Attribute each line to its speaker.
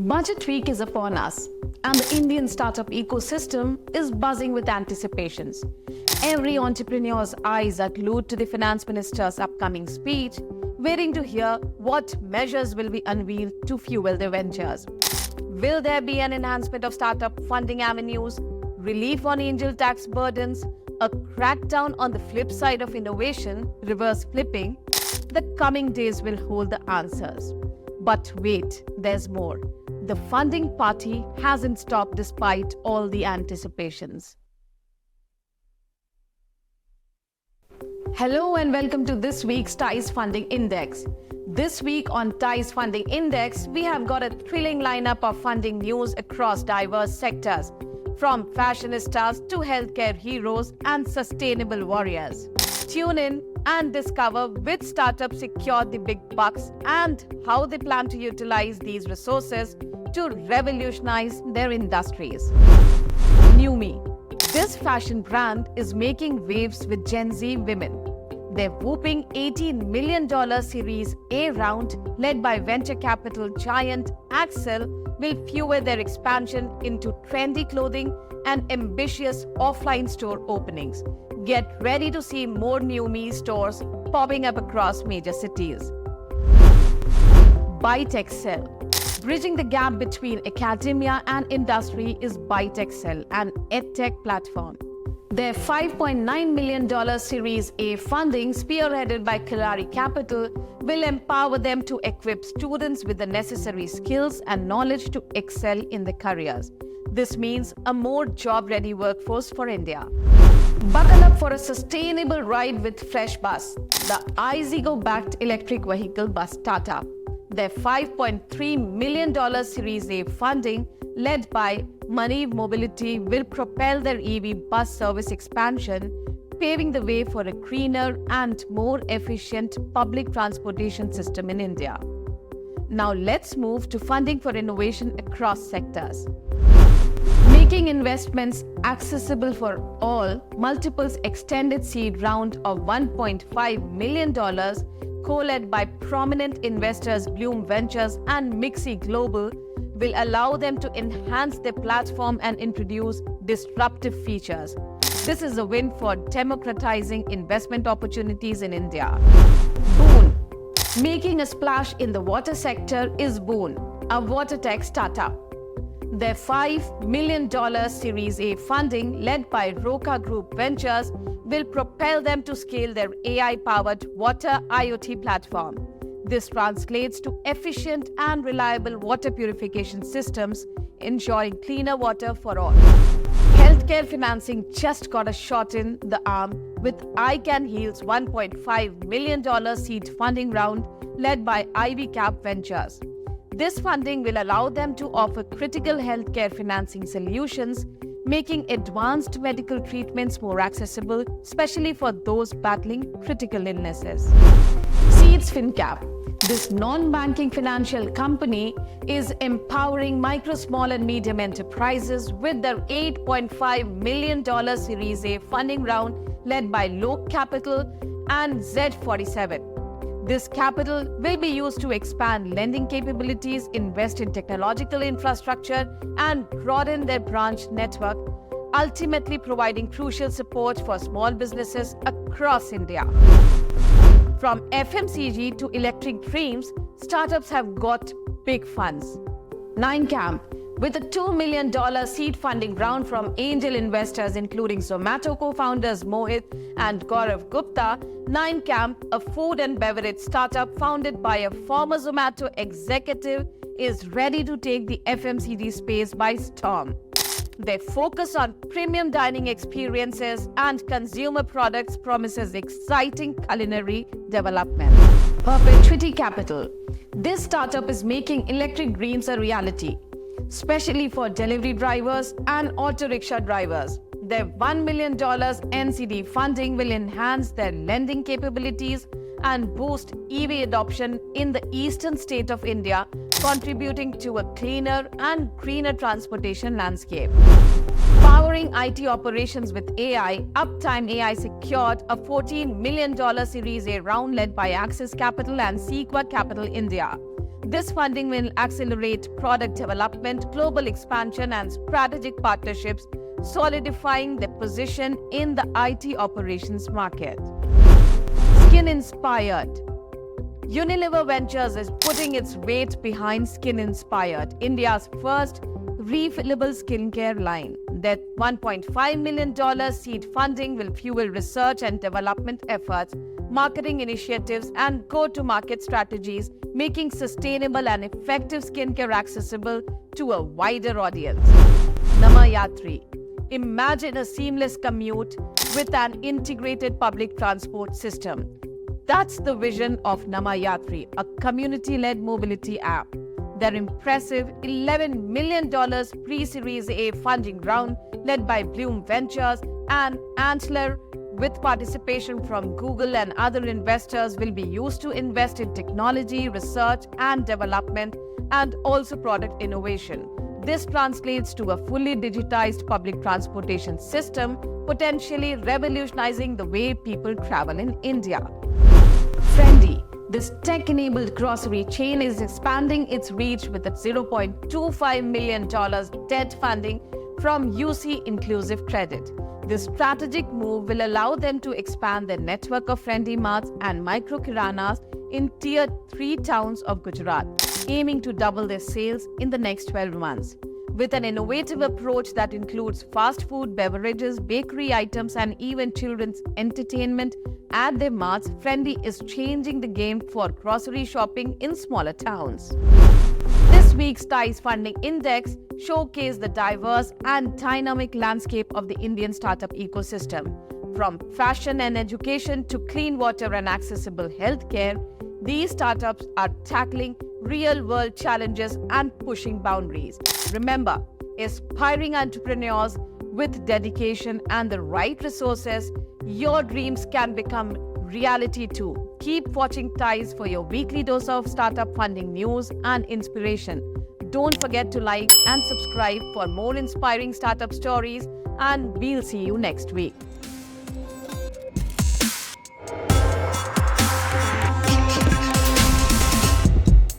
Speaker 1: Budget week is upon us, and the Indian startup ecosystem is buzzing with anticipations. Every entrepreneur's eyes are glued to the finance minister's upcoming speech, waiting to hear what measures will be unveiled to fuel their ventures. Will there be an enhancement of startup funding avenues, relief on angel tax burdens, a crackdown on the flip side of innovation, reverse flipping? The coming days will hold the answers. But wait, there's more. The funding party hasn't stopped despite all the anticipations. Hello and welcome to this week's TIES Funding Index. This week on TIES Funding Index, we have got a thrilling lineup of funding news across diverse sectors, from fashionistas to healthcare heroes and sustainable warriors. Tune in and discover which startups secured the big bucks and how they plan to utilize these resources to revolutionize their industries. NewMe. This fashion brand is making waves with Gen Z women. Their whopping $18 million Series A round, led by venture capital giant Accel, will fuel their expansion into trendy clothing and ambitious offline store openings. Get ready to see more NewMe stores popping up across major cities. ByteExcel. Bridging the gap between academia and industry is ByteExcel, an edtech platform. Their $5.9 million Series A funding, spearheaded by Kalari Capital, will empower them to equip students with the necessary skills and knowledge to excel in their careers. This means a more job-ready workforce for India. Buckle up for a sustainable ride with FreshBus, the iZigo-backed electric vehicle bus startup. Their $5.3 million Series A funding, led by Maniv Mobility, will propel their EV bus service expansion, paving the way for a greener and more efficient public transportation system in India. Now let's move to funding for innovation across sectors. Making investments accessible for all, Multiple's extended seed round of $1.5 million, co-led by prominent investors Bloom Ventures and Mixi Global, will allow them to enhance their platform and introduce disruptive features. This is a win for democratizing investment opportunities in India. Boon. Making a splash in the water sector is Boon, a water tech startup. Their $5 million Series A funding, led by Roka Group Ventures, will propel them to scale their AI-powered water IoT platform. This translates to efficient and reliable water purification systems, ensuring cleaner water for all. Healthcare financing just got a shot in the arm with iCanHeal's $1.5 million seed funding round, led by Ivy Cap Ventures. This funding will allow them to offer critical healthcare financing solutions, making advanced medical treatments more accessible, especially for those battling critical illnesses. Seeds FinCap. This non-banking financial company is empowering micro, small and medium enterprises with their $8.5 million Series A funding round, led by Lok Capital and Z47. This capital will be used to expand lending capabilities, invest in technological infrastructure, and broaden their branch network, ultimately providing crucial support for small businesses across India. From FMCG to electric dreams, startups have got big funds. 9Camp. With a $2 million seed funding round from angel investors including Zomato co-founders Mohit and Gaurav Gupta, 9Camp, a food and beverage startup founded by a former Zomato executive, is ready to take the FMCG space by storm. Their focus on premium dining experiences and consumer products promises exciting culinary development. Perpetuity Capital. This startup is making electric dreams a reality, especially for delivery drivers and auto rickshaw drivers. Their $1 million NCD funding will enhance their lending capabilities and boost EV adoption in the eastern state of India, contributing to a cleaner and greener transportation landscape. Powering IT operations with AI, Uptime AI secured a $14 million Series A round led by Axis Capital and Sequa Capital India. This funding will accelerate product development, global expansion, and strategic partnerships, solidifying their position in the IT operations market. Skin Inspired. Unilever Ventures is putting its weight behind Skin Inspired, India's first refillable skincare line. That $1.5 million seed funding will fuel research and development efforts, marketing initiatives, and go-to-market strategies, making sustainable and effective skincare accessible to a wider audience. Namayatri. Imagine a seamless commute with an integrated public transport system. That's the vision of Namayatri, a community-led mobility app. Their impressive $11 million pre-Series A funding round, led by Bloom Ventures and Antler, with participation from Google and other investors, will be used to invest in technology, research and development, and also product innovation. This translates to a fully digitized public transportation system, potentially revolutionizing the way people travel in India. Friendly. This tech-enabled grocery chain is expanding its reach with a $0.25 million debt funding from UC Inclusive Credit. This strategic move will allow them to expand their network of Friendly Marts and micro kiranas in Tier 3 towns of Gujarat, aiming to double their sales in the next 12 months. With an innovative approach that includes fast food, beverages, bakery items, and even children's entertainment at their marts, Friendly is changing the game for grocery shopping in smaller towns. This week's TIES Funding Index showcased the diverse and dynamic landscape of the Indian startup ecosystem. From fashion and education to clean water and accessible healthcare, these startups are tackling real-world challenges and pushing boundaries. Remember, aspiring entrepreneurs with dedication and the right resources, your dreams can become reality too. Keep watching TIES for your weekly dose of startup funding news and inspiration. Don't forget to like and subscribe for more inspiring startup stories, and we'll see you next week.